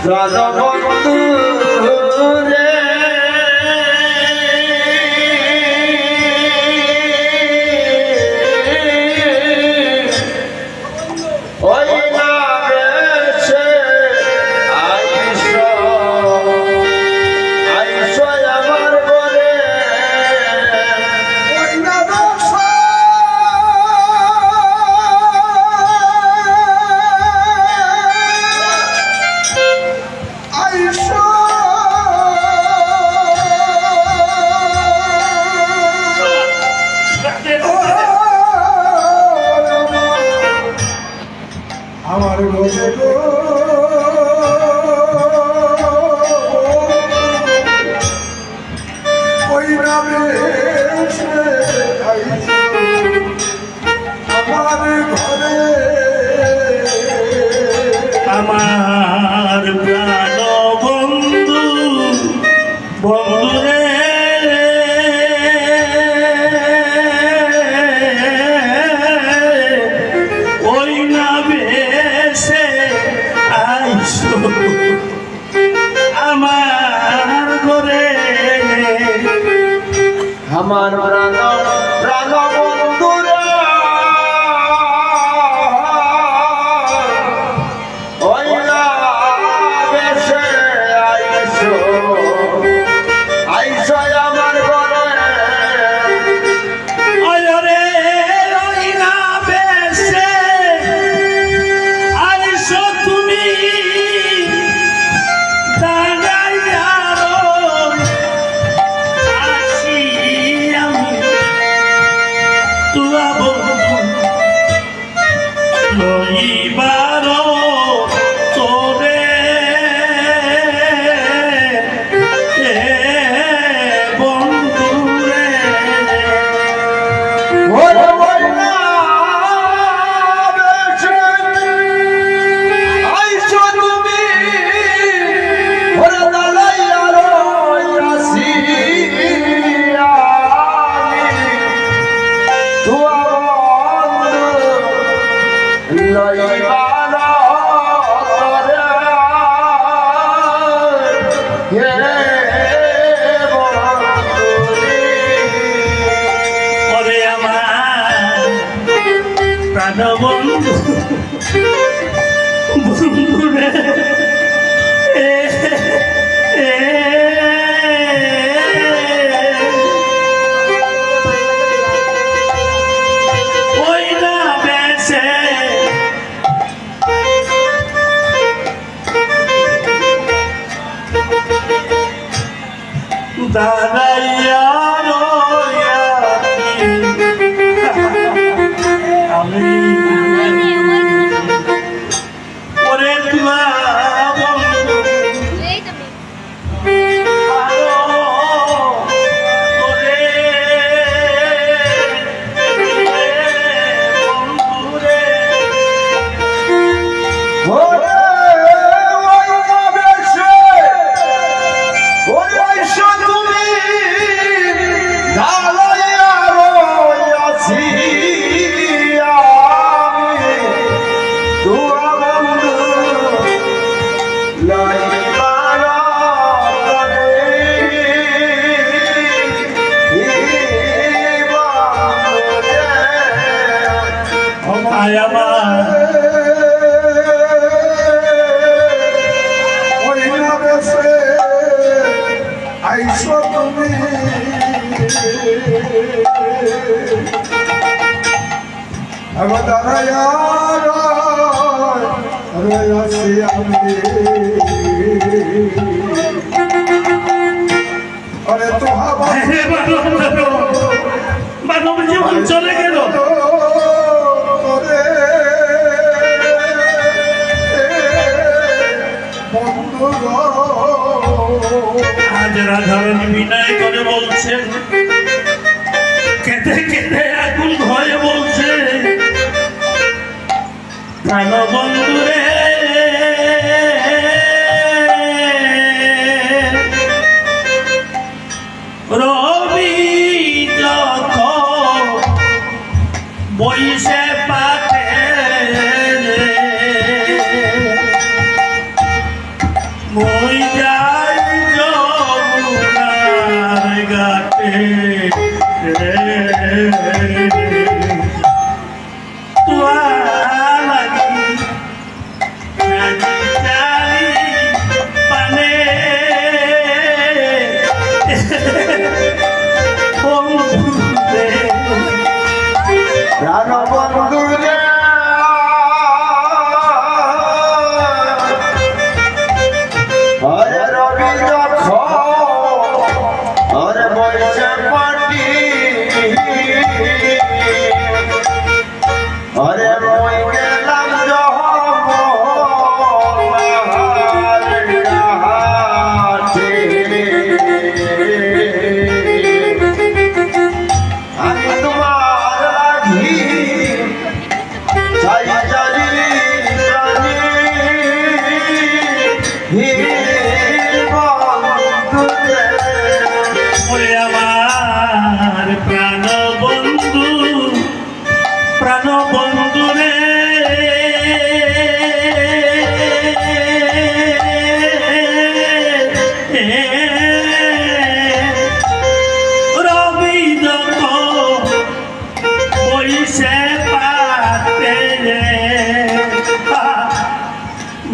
প্রাণবন্ধু রে ওই না বেশে আইসো আইসো আমার বলে ওই না বেশে আইসো আমার ঘরে গো ওই নামে আমার ঘরে আমার প্রাণ বন্ধু বন্ধুরে ওই না বেশে আইসো আমার ঘরে আমার প্রাণ বন্ধু রে ওই না বেশে আইসো আইসো আমার ঘরে ওরে ওই না বেশে আইসো তুমি দাঁড়াইয়া আছি আমি তুয়া বন্ধু লইবার তোরে বন্ধুরে ওরে ওই না বেশে আইসো তুমি ওরে দাঁড়াইয়া রইয়াছি আমি তুয়া বন্ধু লইবার তোরে হে বন্ধুরে ওরে আমার প্রাণ বন্ধু বন্ধুরে ওই না বেশে দাঁড়াইয়া আমি ওরে তুয়া বন্ধু আরো তোরে বন্ধুরে ওরে ওই না বেশে ওরে আইসো তুমি দাঁড়াইয়া রইয়াছি আমি তুয়া বন্ধু লইবার তরে আয় আমার ওই না বেশে আইসো তুমি আমার দাঁড়াইয়া রইয়াছি আমি আরে তো হাবা মানব জীবন চলে গেল তোরে বন্ধু গো আজ রাধারানী বিনয় করে বলছেন কেঁদে কেঁদে আকুল ভয়ে বলছে প্রাণ বন্ধুরে রবি যত বইসে পাতে বন্ধু রে প্রাণ বন্ধু রে হরে রবি যখন হরে বৈশে মাটি হরে মই গেলাম আমি তোমার লাগি চাই চারি প্রাণী ওরে আমার প্রাণ বন্ধু রে রবি যখন বইসে পাতে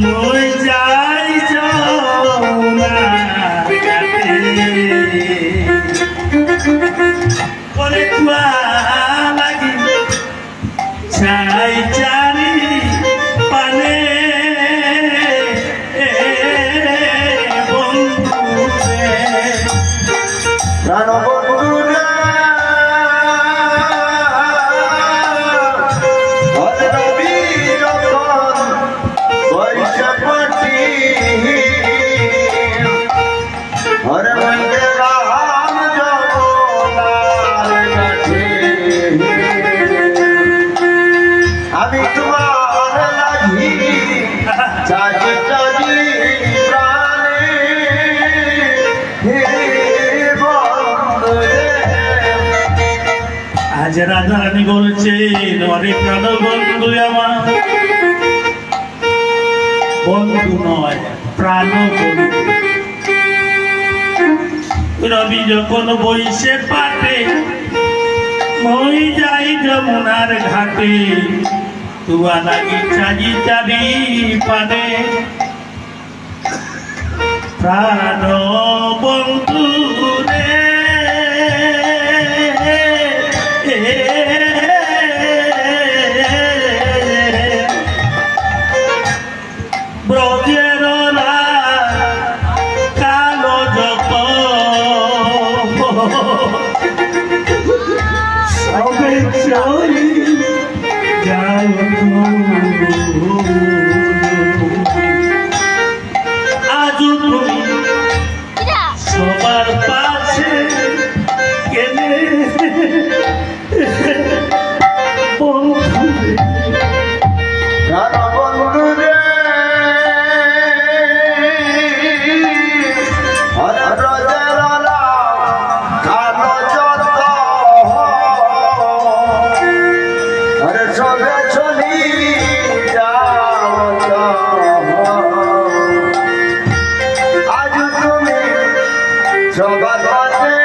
মই যাই যমুনা ওরে কুয়া লাগি ছাই চারি পানে বন্ধু রে প্রাণ বন্ধু রে হরে রবি যখন বৈশে মাটি হরে মই গেলাম যমুনার ঘাটে আমি তোমার লাগি চাই চারি প্রাণী বন্ধু রে আজ রাধারানী বলছেন অরে প্রাণ বন্ধু আমার বন্ধু নয় প্রাণ বন্ধু রবি যখন বইসে পাটে মই যাই যমুনার ঘাটে তুয়া লাগি চারি চারি পানে প্রাণ বন্ধু রে ব্রজের কালো যত সবে চলি যাও আজ তুমি সবার পাশে কেনে বন্ধু প্রাণ বন্ধু রে হরে ব্রজের কালো যত হরে সবে চলি যাও আজ তুমি সবার পাশে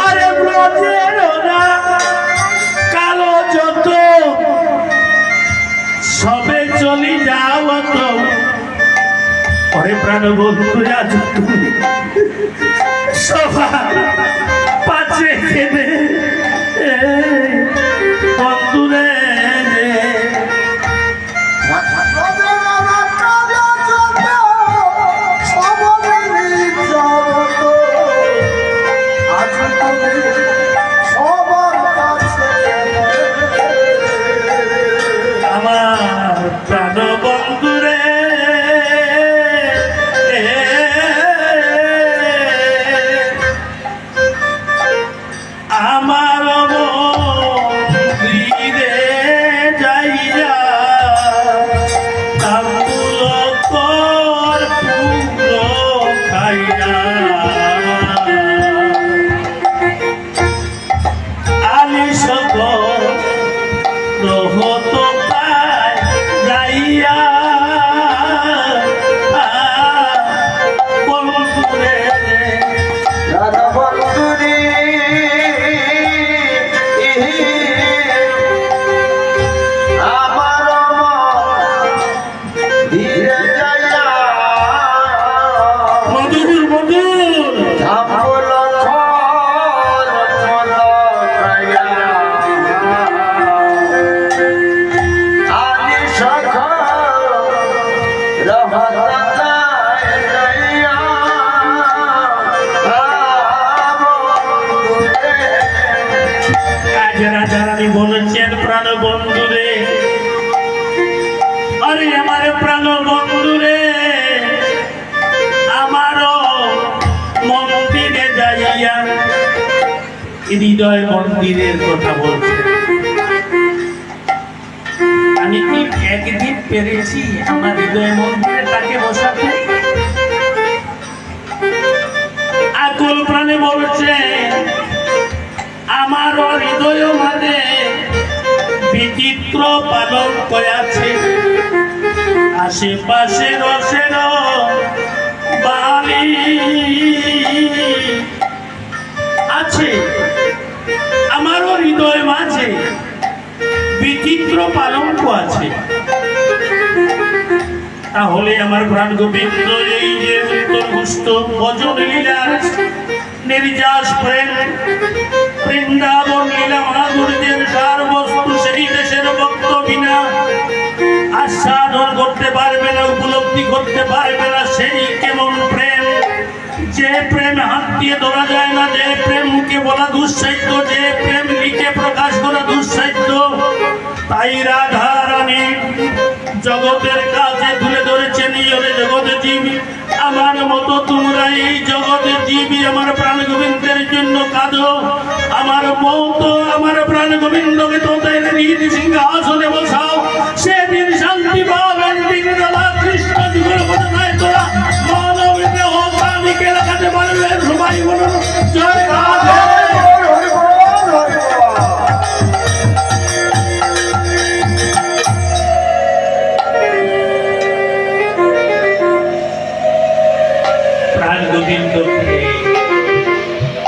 আরে ব্রজের কালো যত সবে চলি যাও তো অরে প্রাণ বন্ধু আজ তুমি সবার পাশে কেনে বন্ধু রে আমার প্রাণ বন্ধু রে আজ রাধারানী বলেছেন প্রাণ বন্ধু রে, আরে আমার প্রাণ বন্ধু রে, আমারও মন্দিরে যাইয়া, হৃদয় মন্দিরের কথা বলছে। আমি কি একদিন পেরেছি আমার হৃদয় মন্দিরে তাকে বসাতে? আকুল প্রাণে বলছে আমার হৃদয় মাঝে বিচিত্র পালন আছে, আশেপাশে রসের বালি আছে, আমারও হৃদয় মাঝে বিচিত্র পালঙ্ক আছে। তাহলে আমার প্রাণ গোবিন্দ এই যে উত্তরপুষ্ট ভজন লীলার নির্যাস প্রেম, বৃন্দাবন লীলা মাধুর্যের সার বস্তু সেই দেশের ভক্ত বিনা আস্বাদন করতে পারবে না, উপলব্ধি করতে পারবে না। সেই কেমন প্রেম, যে প্রেম হাত দিয়ে ধরা যায় না, যে প্রেম মুখে বলা দুঃসাধ্য, যে প্রেম লিখে প্রকাশ করা দুঃসাধ্য। তাই রাধা রানী জগতের কাছে তুলে ধরেছেন, জগতের জীবী আমার মতো তোমরা এই জগতের জীবী আমার প্রাণ গোবিন্দের জন্য কাঁদো। আমার মতো আমার প্রাণ গোবিন্দকে তোদের নিজ সিংহাসনে বসাও, সেদিন শান্তি পাবেন। দিন বেলা কৃষ্ণ যুগের ঘটনায় তোরা মানবীকে প্রাণীকে রাখাতে পারবে। সবাই বলুন জয় রাধে।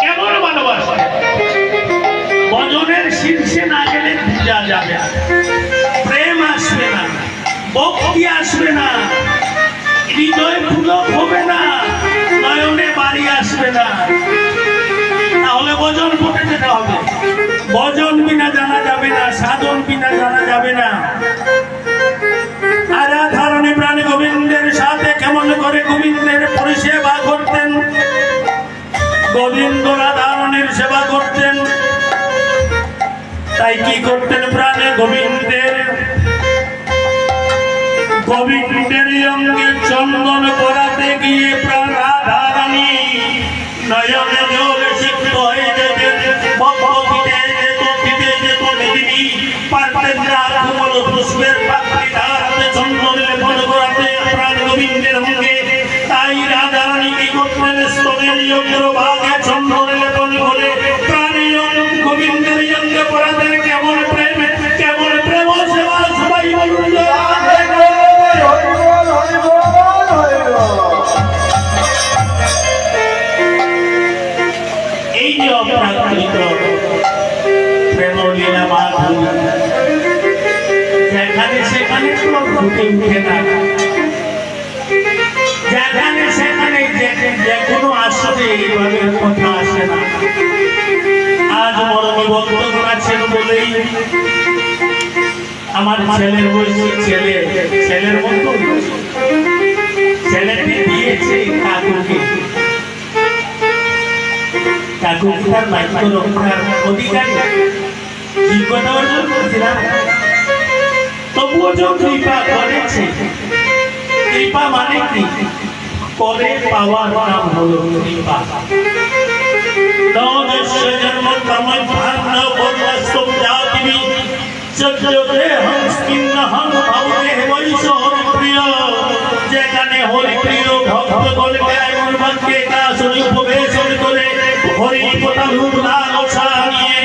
কেমন ভালোবাসা, ভজনের শীর্ষে না গেলে পূজা যাবে না, প্রেম আসবে না, ভক্তি আসবে না, হৃদয় পুলক হবে না, নয়নে বাড়ি আসবে না। তাহলে ভজন পড়ে যেতে হবে। ভজন বিনা জানা যাবে না, সাধন বিনা জানা যাবে না। আরাধরণী প্রাণ গোবিন্দের সাথে কেমন করে গোবিন্দের পরিষেবা করতেন, গোবিন্দ রাধারণীর সেবা করতেন। তাই কি করতেন প্রাণে গোবিন্দের অঙ্গে চন্দন করাতে গিয়ে প্রাণ রাধারানী নয়নে জলে সিক্ত হয়ে যেতেন। ভগবতীতে যেত, দিতে যেত দিদি পারতেন না কোমল পুষ্পের পাত্রী ধারাতে চন্দন লেপন করাতে প্রাণ গোবিন্দের অঙ্গে। তাই রাধারানী কি করতেন, স্তনের অগ্রভাগে চন্দন লেপন করে প্রাণ গোবিন্দের অঙ্গে পড়াতেন। কেমন প্রেম, কেমন প্রেম সেবা, সবাই বলুন এই যে অপ্রাকৃত প্রেম লীলা মাধুরী, যেখানে সেখানে ফুটে উঠে না, যেখানে সেখানে যে কোনো আসলে এইভাবে কথা আসে না। আজ মরণী বক্তব্য আছেন বলেই আমার ছেলের বয়সী ছেলের মতো ছেলেটি দিয়েছে কাকুকে। কাকু তার বাক্য রক্ষার অধিকারী, কি কথা বলছিলাম। তবুও যে কৃপা করেছে, কৃপা মানে কি, পরে পাওয়ার নাম হলো কৃপা। জন্ম কর্মই ভাগ্য বর্ণস্তম জাতিবি সত্যতে হংস্কিন্ন হং ভাবতে বৈশ হরিপ্রিয়। যেখানে হরিপ্রিয় ভক্তগণ এমন বাক্যে কাশরী উপবেশন করে হরি কথা রূপ লালসা নিয়ে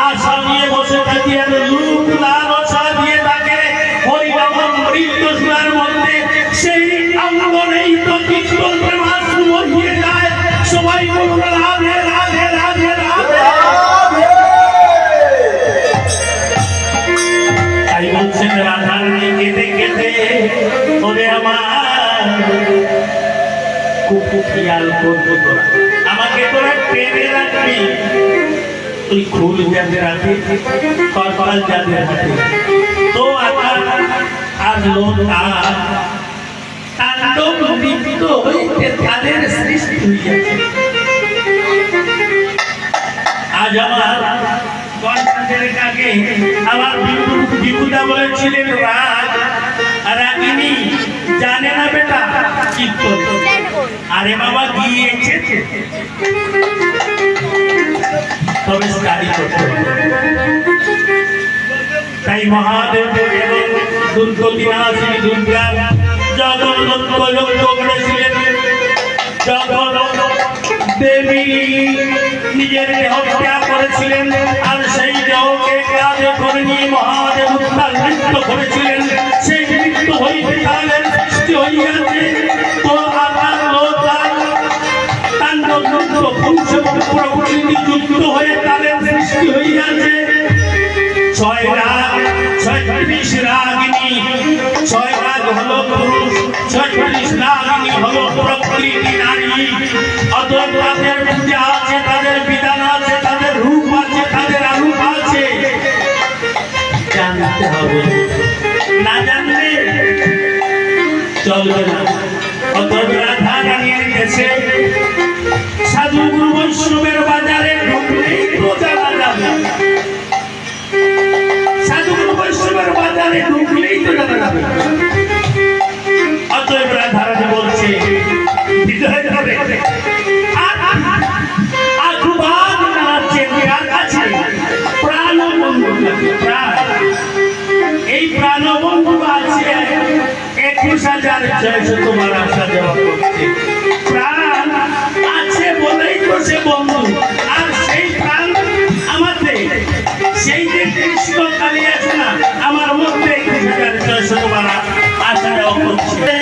আশা নিয়ে বসে থাকি, আর রূপ লালসা দিয়ে থাকে হরিনাম অমৃত সুরার মধ্যে। সেই আঙ্গনেই তো কীর্তন প্রেমাশ্রু হয়ে যায়। সবাই বলুন রাধে রাধে রাধে রাধে। তাই বলছেন রাধারানী কেঁদে কেঁদে, ওরে আমার খুব খেয়াল করবো তোরা, আমাকে তোরা টেনে রাখবি। তুই খুল যাদের হাতে, কপাল যাদের হাতে, তো আকার আর লোক তাণ্ডব লিপ্ত হইতে তাদের সৃষ্টি হইয়াছে। আজ আমার আমার বিপুদা বলেছিলেন রাগ রাগিনী জানে না বেটা কি করতো। আরে বাবা গিয়েছে তবে স্টাডি করতে হবে। তাই মহাদেব এবং দুর্গতিনাশিনী দুর্গা জগন্নাথ লক্ষ্য করেছিলেন যখন দেবী নিজের দেহ ত্যাগ করেছিলেন আর সেই দেহকে কাঁধে করে নিয়ে মহাদেব উত্তাল নৃত্য করেছিলেন। সেই নৃত্য হইতে তালের সৃষ্টি হইয়াছে তো আকার লোতাল তাণ্ডব নৃত্য পুরুষ এবং প্রকৃতি যুক্ত হয়ে তালের সৃষ্টি হইয়াছে। 6 রাগ 36 রাগিনী, 6 রাগ হলো পুরুষ, 36 রাগিনী হলো প্রকৃতি নারী। অতএব তাদের পূজা আছে, তাদের বিধান আছে, তাদের রূপ আছে, তাদের আরূপ আছে, জানতে হবে। না জানলে চলবে না। অতএব রাধা রানীর দেশে সাধু গুরু বৈষ্ণবের বাজারে ঢুকলেই তো জানা যাবে। সাধুগুরু বৈষ্ণবের বাজারে ঢুকলেই তো জানা যাবে। অতএব রাধা রানী বলছে বিজয় যাবে আগুবাদ নাচে কার কাছে প্রাণবন্ধু প্রাণ। এই প্রাণবন্ধু আছে 21,600 তোমার আশা দেওয়া করছে। প্রাণ আছে বলেই তো সে বন্ধু, আর সেই প্রাণ আমাদের সেই যে কৃষ্ণ কালী আছে না আমার মধ্যে 21,600 তোমার আশা দেওয়া করছে।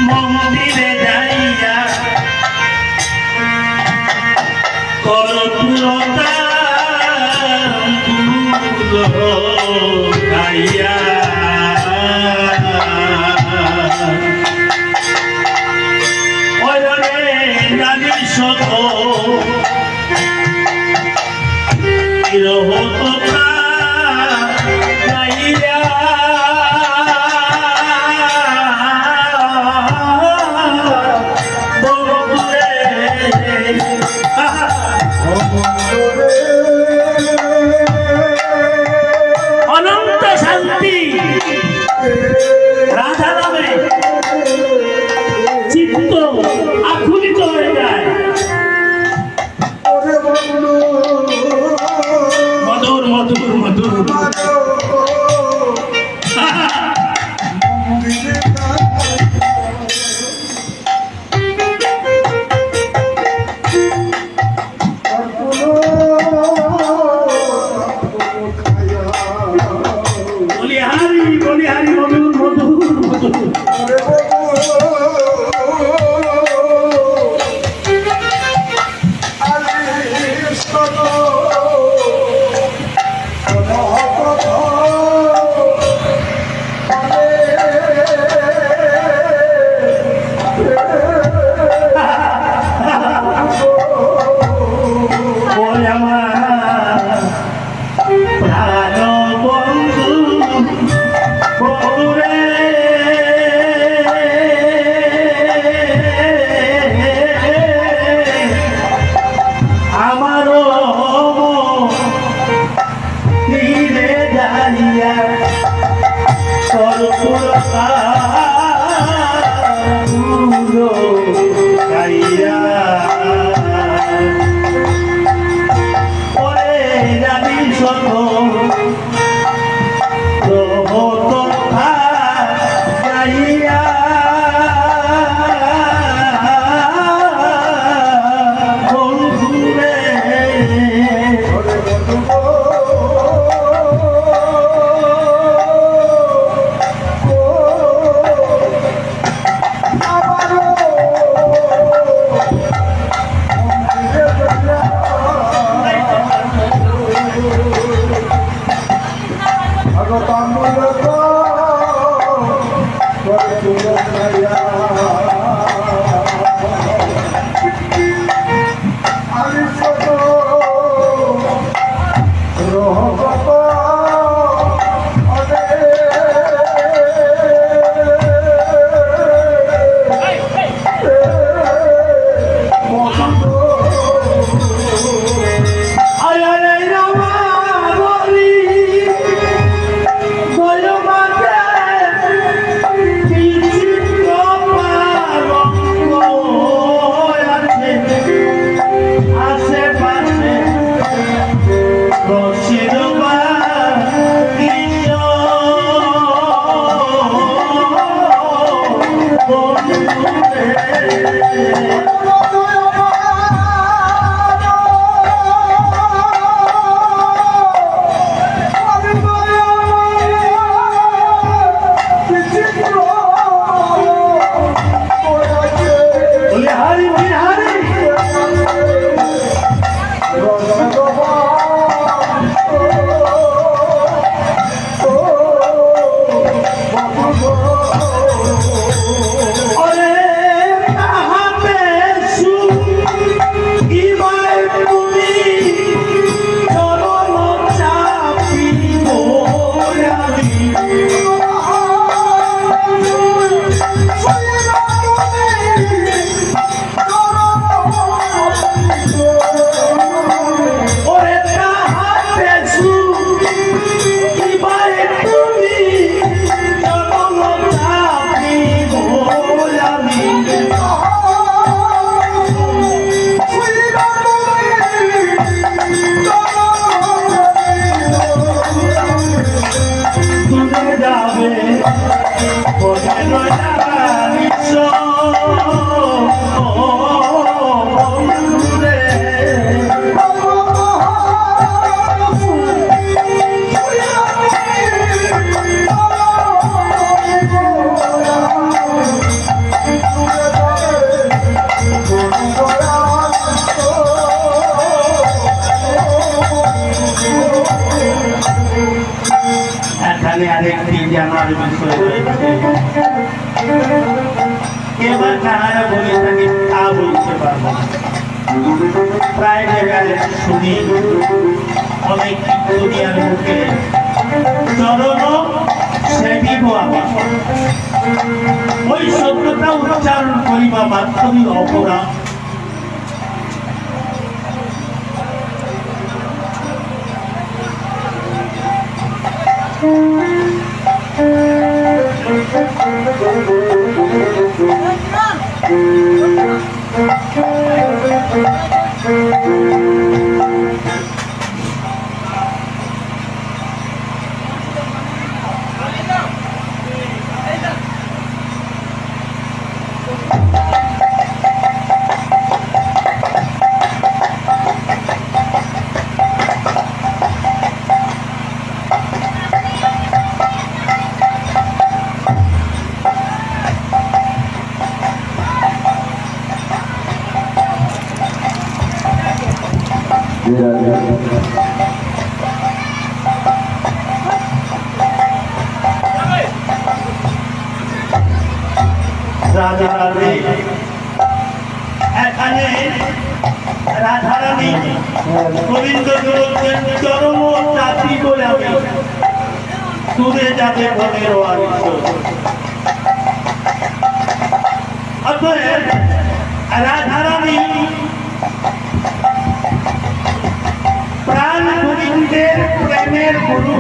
মন্দিরে যাইয়া করতুরতা গাইয়া ওরে রানীর শত রহতা গাইয়া অনন্ত শান্তি রাধা নামে চিত্ত আকুলিত হয়ে যায়। মধুর মধুর মধুর বলিহারি মধুর মধুর মধুর বন্ধুরে। এখানে আরেকটি জানার বিষয় রয়েছে, এবার কাহারা বলে থাকে তা বলতে পারবো না। প্রায় জায়গায় শুনি অনেক দুনিয়ার মুখে চরণ সেবিব আমি, ওই শব্দটা উচ্চারণ করিবা মাত্রই অপরাধ। রাধারানী এখানে রাধারানী গোবিন্দ বলছেন চরম জাতি বলে আমি দূরে যাবে মনের অতএব রাধারানী প্রাণ গোবিন্দের প্রেমের গুরু